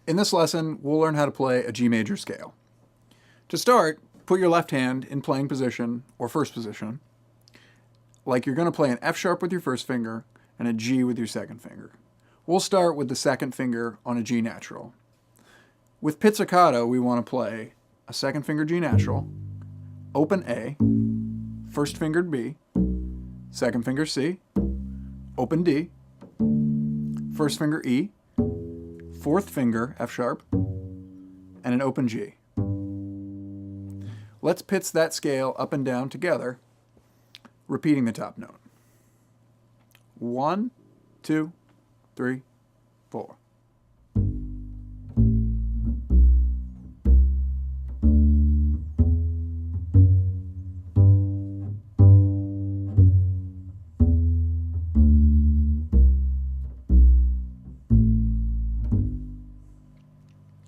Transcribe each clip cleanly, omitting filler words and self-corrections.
In this lesson, we'll learn how to play a G major scale. To start, put your left hand in playing position or first position, like you're going to play an F sharp with your first finger and a G with your second finger. We'll start with the second finger on a G natural. With pizzicato, we want to play a second finger G natural, open A, first fingered B, second finger C, open D, first finger E, fourth finger F sharp, and an open G. Let's pitch that scale up and down together, repeating the top note. 1, 2, 3, 4.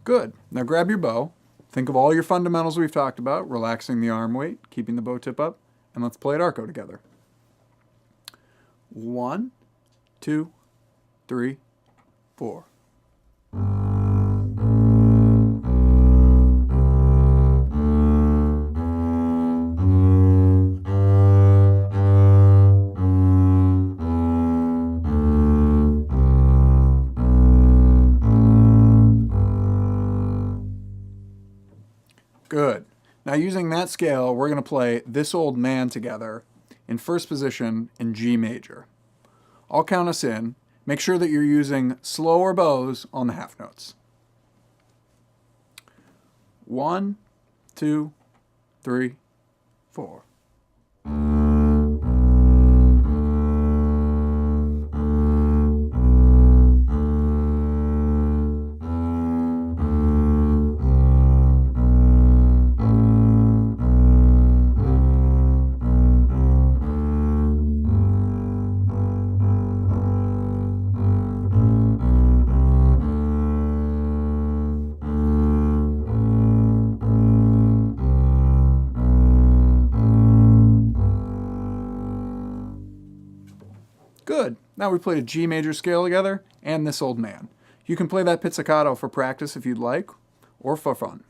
Good. Now grab your bow. Think of all your fundamentals we've talked about, relaxing the arm weight, keeping the bow tip up, and let's play it Arco together. 1, 2, 3, 4. Good. Now using that scale, we're going to play This Old Man together in first position in G major. I'll count us in. Make sure that you're using slower bows on the half notes. 1, 2, 3, 4. Good. Now we played a G major scale together and This Old Man. You can play that pizzicato for practice if you'd like, or for fun.